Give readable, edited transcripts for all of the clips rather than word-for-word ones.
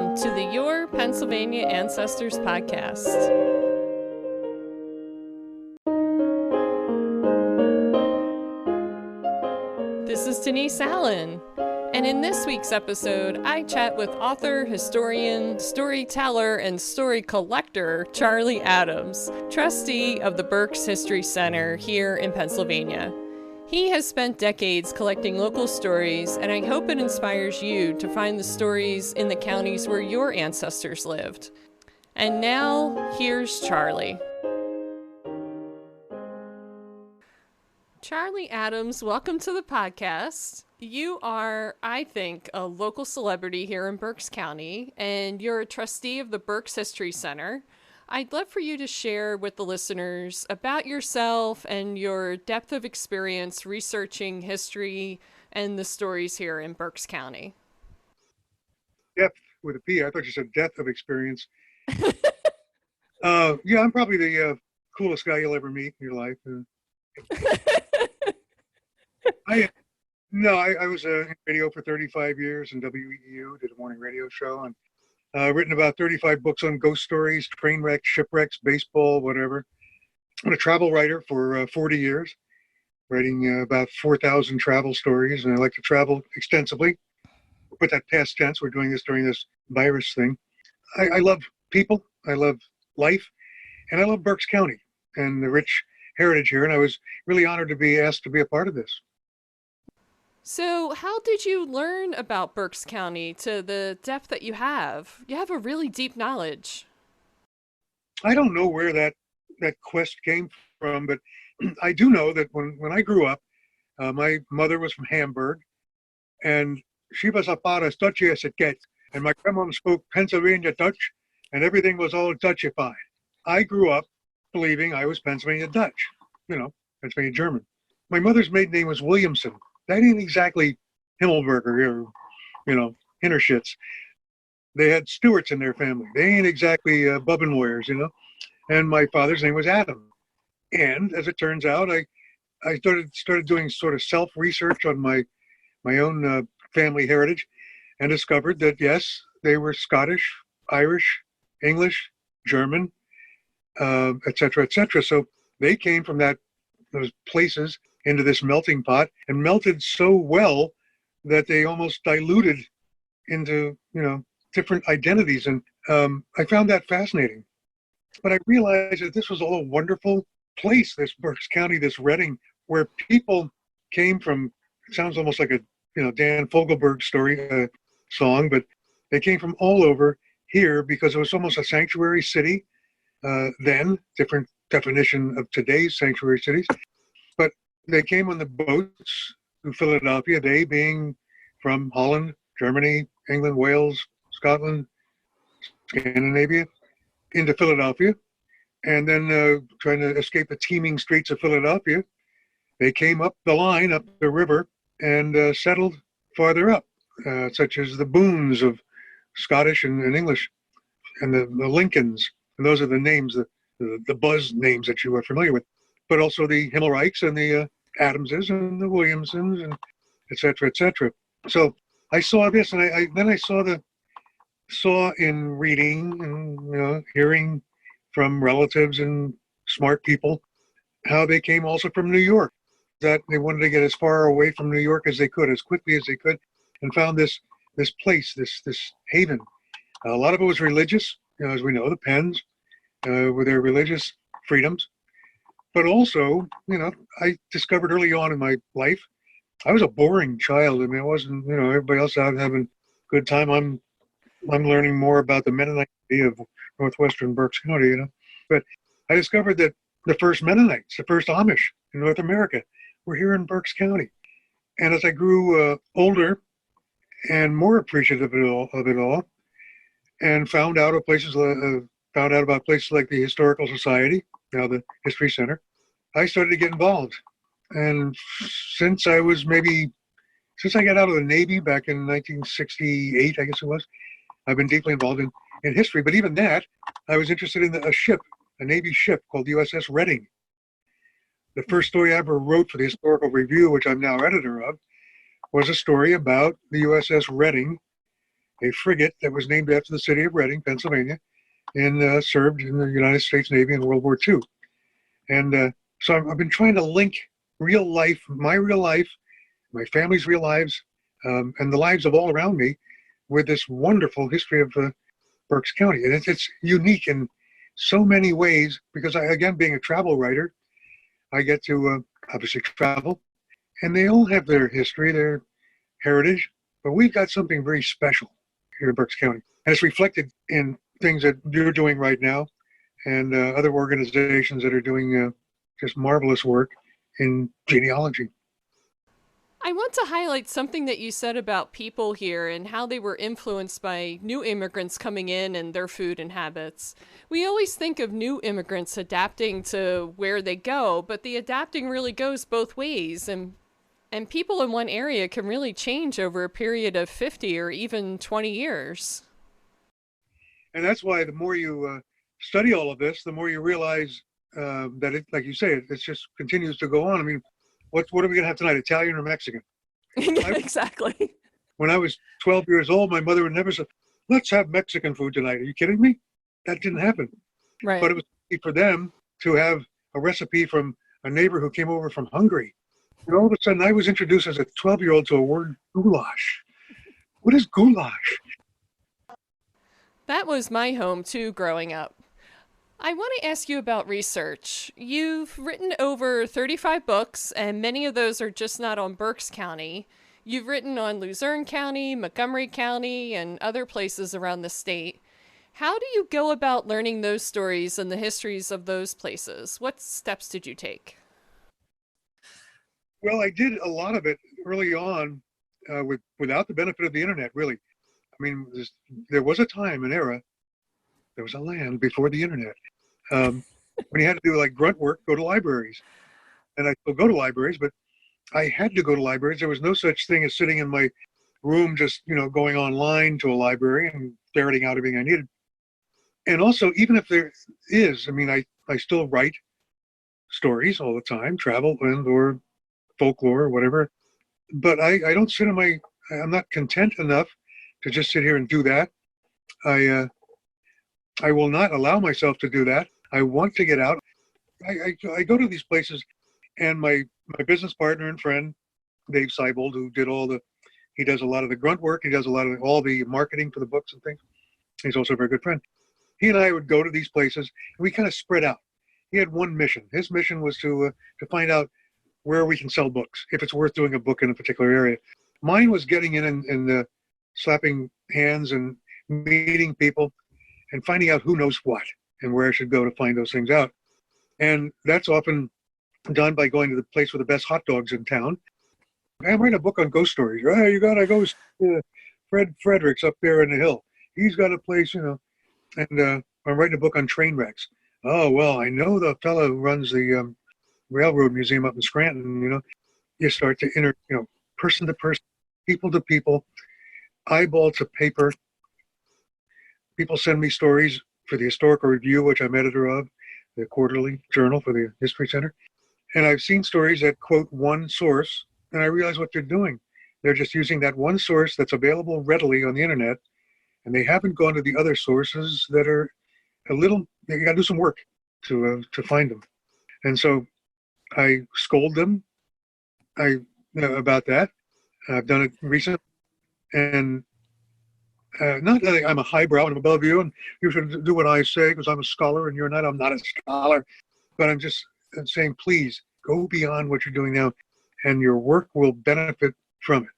Welcome to the Your Pennsylvania Ancestors podcast. This is Denise Allen, and in this week's episode, I chat with author, historian, storyteller, and story collector Charlie Adams, trustee of the Berks History Center here in Pennsylvania. He has spent decades collecting local stories, and I hope it inspires you to find the stories in the counties where your ancestors lived. And now, here's Charlie. Charlie Adams, welcome to the podcast. You are, I think, a local celebrity here in Berks County, and you're a trustee of the Berks History Center. I'd love for you to share with the listeners about yourself and your depth of experience researching history and the stories here in Berks County. Depth with a P. I thought you said depth of experience. Yeah, I'm probably the coolest guy you'll ever meet in your life. I was in radio for 35 years in WEU, did a morning radio show, and written about 35 books on ghost stories, train wrecks, shipwrecks, baseball, whatever. I'm a travel writer for 40 years, writing about 4,000 travel stories, and I like to travel extensively. With that past tense, we're doing this during this virus thing. I love people, I love life, and I love Berks County and the rich heritage here, and I was really honored to be asked to be a part of this. So how did you learn about Berks County to the depth that you have? You have a really deep knowledge. I don't know where that quest came from, but I do know that when I grew up, my mother was from Hamburg, and she was about as Dutch as it gets. And my grandmother spoke Pennsylvania Dutch, and everything was all Dutchified. I grew up believing I was Pennsylvania Dutch, Pennsylvania German. My mother's maiden name was Williamson. That ain't exactly Himmelberger or, Hintershits. They had Stewarts in their family. They ain't exactly Bubbenweyers, And my father's name was Adam. And as it turns out, I started doing sort of self-research on my own family heritage and discovered that, yes, they were Scottish, Irish, English, German, et cetera, et cetera. So they came from those places into this melting pot and melted so well that they almost diluted into, different identities. And I found that fascinating. But I realized that this was all a wonderful place, this Berks County, this Reading, where people came from. It sounds almost like a, Dan Fogelberg story, song, but they came from all over here because it was almost a sanctuary city then, different definition of today's sanctuary cities. But they came on the boats to Philadelphia, they being from Holland, Germany, England, Wales, Scotland, Scandinavia, into Philadelphia. And then trying to escape the teeming streets of Philadelphia, they came up the line, up the river, and settled farther up, such as the Boones of Scottish and English, and the Lincolns. And those are the names, the buzz names that you are familiar with. But also the Himmelreichs and the Adamses and the Williamsons, and et cetera, et cetera. So I saw this, and I saw in reading and hearing from relatives and smart people how they came also from New York, that they wanted to get as far away from New York as they could, as quickly as they could, and found this place, this haven. A lot of it was religious, as we know, the Penns, with their religious freedoms. But also, I discovered early on in my life, I was a boring child. I mean, I wasn't, everybody else out having a good time. I'm learning more about the Mennonite of northwestern Berks County, But I discovered that the first Mennonites, the first Amish in North America, were here in Berks County. And as I grew older and more appreciative of it all, and found out about places like the Historical Society, now the History Center, I started to get involved. And since I got out of the Navy back in 1968, I guess it was, I've been deeply involved in history. But even that, I was interested in a Navy ship called USS Reading. The first story I ever wrote for the Historical Review, which I'm now editor of, was a story about the USS Reading a frigate that was named after the city of Reading, Pennsylvania, and served in the United States Navy in World War II. And so I've been trying to link real life, my family's real lives, and the lives of all around me with this wonderful history of Berks County. And it's unique in so many ways because again, being a travel writer, I get to obviously travel, and they all have their history, their heritage, but we've got something very special here in Berks County. And it's reflected in things that you're doing right now and other organizations that are doing just marvelous work in genealogy. I want to highlight something that you said about people here and how they were influenced by new immigrants coming in and their food and habits. We always think of new immigrants adapting to where they go, but the adapting really goes both ways, and people in one area can really change over a period of 50 or even 20 years. And that's why the more you study all of this, the more you realize that it, like you say, it just continues to go on. I mean, what are we going to have tonight, Italian or Mexican? Exactly. When I was 12 years old, my mother would never say, let's have Mexican food tonight. Are you kidding me? That didn't happen. Right. But it was easy for them to have a recipe from a neighbor who came over from Hungary. And all of a sudden, I was introduced as a 12-year-old to a word, goulash. What is goulash? That was my home, too, growing up. I want to ask you about research. You've written over 35 books, and many of those are just not on Berks County. You've written on Luzerne County, Montgomery County, and other places around the state. How do you go about learning those stories and the histories of those places? What steps did you take? Well, I did a lot of it early on without the benefit of the internet, really. I mean, there was a time, an era, there was a land before the internet. When you had to do like grunt work, go to libraries. And I still go to libraries, but I had to go to libraries. There was no such thing as sitting in my room, just, going online to a library and ferreting out everything I needed. And also, even if there is, I mean, I still write stories all the time, travel and or folklore or whatever. But I don't sit I'm not content enough to just sit here and do that. I will not allow myself to do that. I want to get out. I go to these places, and my business partner and friend, Dave Seibold, who he does a lot of the grunt work. He does a lot of all the marketing for the books and things. He's also a very good friend. He and I would go to these places, and we kind of spread out. He had one mission. His mission was to find out where we can sell books, if it's worth doing a book in a particular area. Mine was getting in and slapping hands and meeting people and finding out who knows what and where I should go to find those things out. And that's often done by going to the place with the best hot dogs in town. I'm writing a book on ghost stories. Oh, you got to go to Fred Fredericks up there in the hill. He's got a place, And I'm writing a book on train wrecks. Oh, well, I know the fellow who runs the Railroad Museum up in Scranton. You start to person to person, people to people, eyeball to paper. People send me stories for the Historical Review, which I'm editor of, the quarterly journal for the History Center. And I've seen stories that quote one source, and I realize what they're doing. They're just using that one source that's available readily on the internet, and they haven't gone to the other sources that are you got to do some work to find them. And so I scold them about that. I've done it recently, and not that I'm a highbrow and I'm above you and you should do what I say because I'm a scholar and you're not. I'm not a scholar, but I'm just saying, please go beyond what you're doing now, and your work will benefit from it.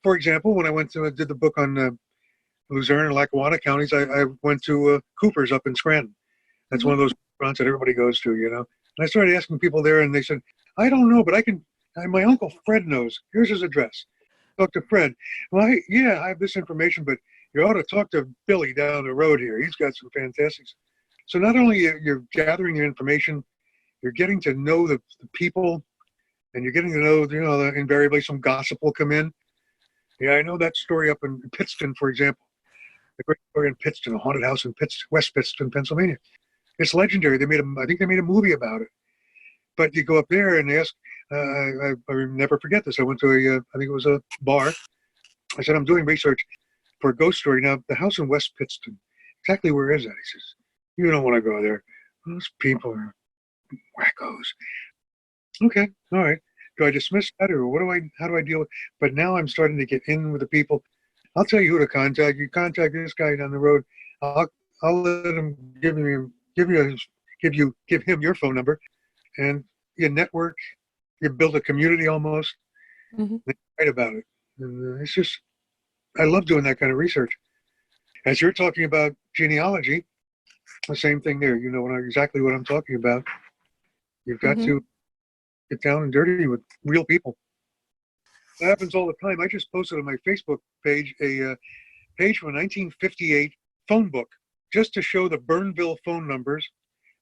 For example, when I did the book on Luzerne and Lackawanna counties, I went to Cooper's up in Scranton. That's one of those restaurants that everybody goes to, And I started asking people there, and they said, I don't know, but my Uncle Fred knows. Here's his address. Talk to Fred. Well, I have this information, but you ought to talk to Billy down the road here. He's got some fantastic. So not only you're gathering your information, you're getting to know the people, and you're getting to know, invariably some gossip will come in. Yeah, I know that story up in Pittston, for example. The great story in Pittston, a haunted house in West Pittston, Pennsylvania. It's legendary. I think they made a movie about it. But you go up there and ask, I never forget this. I went to I think it was a bar. I said, I'm doing research. for a ghost story. Now, the house in West Pittston, exactly where is that? He says, you don't want to go there. Those people are wackos. Okay, all right. Do I dismiss that, or how do I deal with? But now I'm starting to get in with the people. I'll tell you who to contact. You contact this guy down the road. I'll let him give him your phone number, and you network. You build a community almost. Mm-hmm. They write about it. And it's just, I love doing that kind of research. As you're talking about genealogy, the same thing there. You know exactly what I'm talking about. You've got Mm-hmm. to get down and dirty with real people. That happens all the time. I just posted on my Facebook page a page from a 1958 phone book just to show the Burnville phone numbers,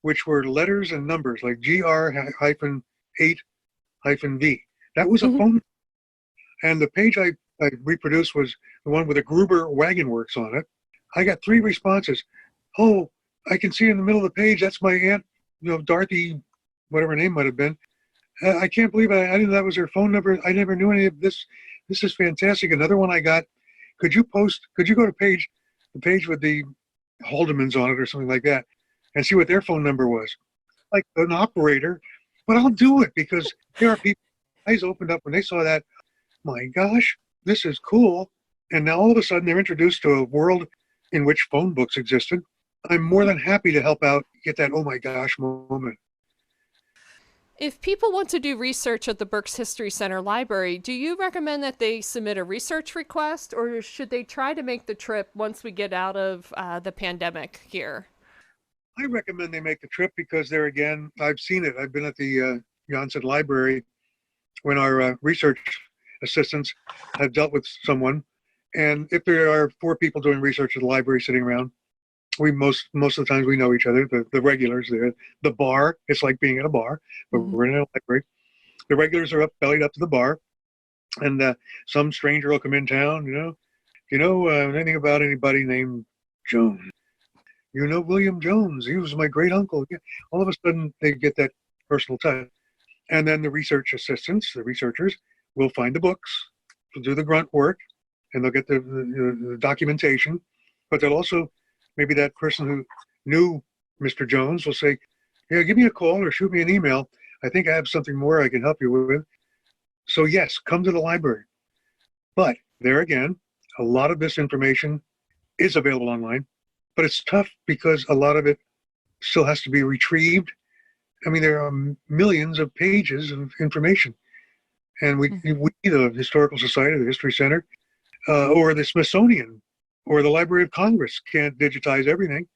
which were letters and numbers like GR-8-V. That was a Mm-hmm. phone. And the page I reproduced was the one with a Gruber Wagon Works on it. I got 3 responses. Oh, I can see in the middle of the page, that's my aunt, Dorothy, whatever her name might have been. I can't believe I didn't know that was her phone number. I never knew any of this. This is fantastic. Another one I got. Could you go to the page with the Haldemans on it or something like that, and see what their phone number was? Like an operator, but I'll do it because there are people, eyes opened up when they saw that. My gosh, this is cool. And now all of a sudden they're introduced to a world in which phone books existed. I'm more than happy to help out, get that oh my gosh moment. If people want to do research at the Berks History Center Library, do you recommend that they submit a research request, or should they try to make the trip once we get out of the pandemic here? I recommend they make the trip because there again, I've seen it. I've been at the Janssen Library when our research assistants have dealt with someone. And if there are 4 people doing research at the library sitting around, we most of the times we know each other, the regulars there. The bar, it's like being at a bar, but Mm-hmm. we're in a library. The regulars are bellied up to the bar, and some stranger will come in town, anything about anybody named Jones? William Jones, he was my great uncle. Yeah. All of a sudden they get that personal touch. And then the research assistants, the researchers, will find the books, will do the grunt work, and they'll get the documentation, but they'll also, maybe that person who knew Mr. Jones will say, yeah, give me a call or shoot me an email. I think I have something more I can help you with. So yes, come to the library. But there again, a lot of this information is available online, but it's tough because a lot of it still has to be retrieved. I mean, there are millions of pages of information. And we the Historical Society, the History Center, or the Smithsonian, or the Library of Congress can't digitize everything.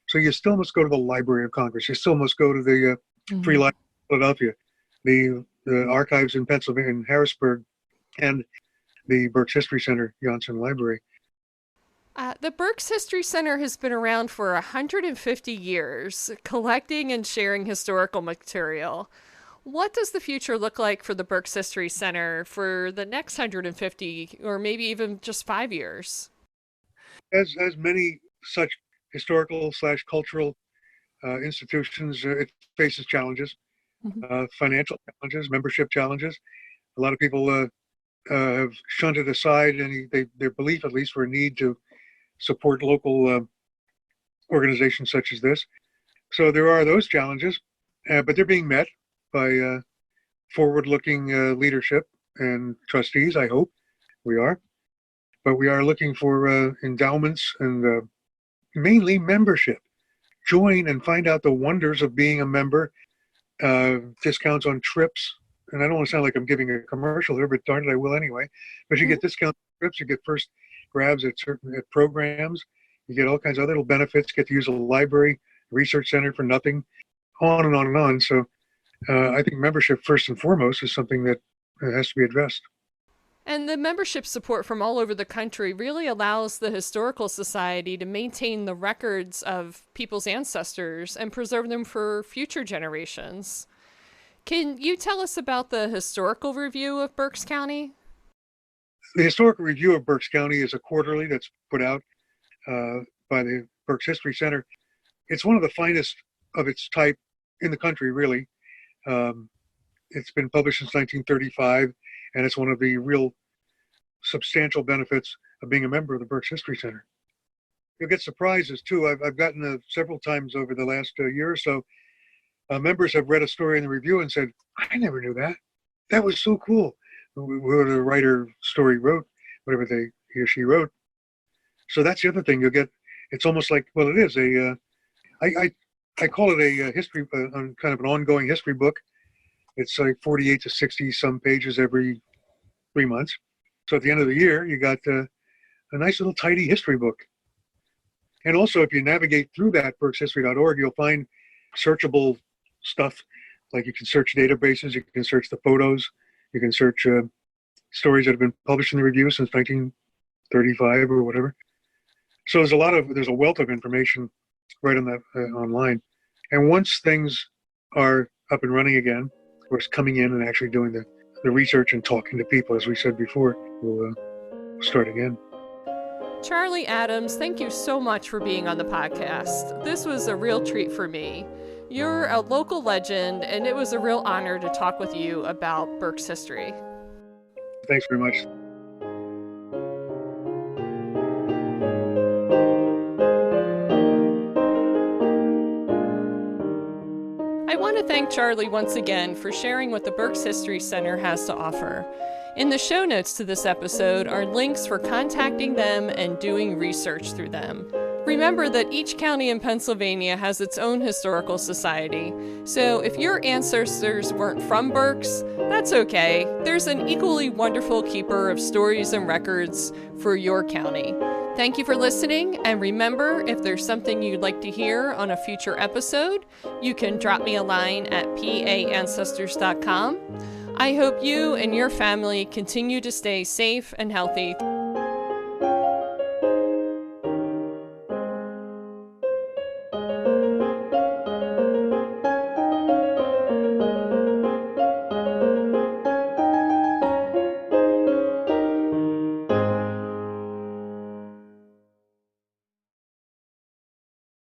So you still must go to the Library of Congress. You still must go to the Free Library of Philadelphia, the archives in Pennsylvania, in Harrisburg, and the Berks History Center, Janssen Library. The Berks History Center has been around for 150 years, collecting and sharing historical material. What does the future look like for the Berks History Center for the next 150, or maybe even just 5 years? As many such historical / cultural institutions, it faces challenges, financial challenges, membership challenges. A lot of people have shunted aside their belief, at least, for a need to support local organizations such as this. So there are those challenges, but they're being met by forward-looking leadership and trustees, I hope we are. But we are looking for endowments and mainly membership. Join and find out the wonders of being a member, discounts on trips. And I don't want to sound like I'm giving a commercial here, but darn it, I will anyway. But you get discounts on trips, you get first grabs at certain programs, you get all kinds of other little benefits, get to use a library, research center for nothing, on and on and on. So I think membership, first and foremost, is something that has to be addressed. And the membership support from all over the country really allows the Historical Society to maintain the records of people's ancestors and preserve them for future generations. Can you tell us about the Historical Review of Berks County? The Historical Review of Berks County is a quarterly that's put out by the Berks History Center. It's one of the finest of its type in the country, really. It's been published since 1935, and it's one of the real substantial benefits of being a member of the Berks History Center. You'll get surprises too. I've gotten several times over the last year or so. Members have read a story in the review and said, I never knew that. That was so cool. Whoever the writer story wrote, whatever he or she wrote. So that's the other thing you'll get. It's almost like, well, it is I call it a history, kind of an ongoing history book. It's like 48 to 60 some pages every 3 months. So at the end of the year, you got a nice little tidy history book. And also, if you navigate through that, berkshistory.org, you'll find searchable stuff. Like you can search databases, you can search the photos, you can search stories that have been published in the review since 1935 or whatever. So there's a wealth of information right on that online. And once things are up and running again, of course, coming in and actually doing the research and talking to people, as we said before, we'll start again. Charlie Adams, thank you so much for being on the podcast. This was a real treat for me. You're a local legend, and it was a real honor to talk with you about Berks history. Thanks very much. I want to thank Charlie once again for sharing what the Berks History Center has to offer. In the show notes to this episode are links for contacting them and doing research through them. Remember that each county in Pennsylvania has its own historical society, so if your ancestors weren't from Berks, that's okay. There's an equally wonderful keeper of stories and records for your county. Thank you for listening, and remember, if there's something you'd like to hear on a future episode, you can drop me a line at paancestors.com. I hope you and your family continue to stay safe and healthy.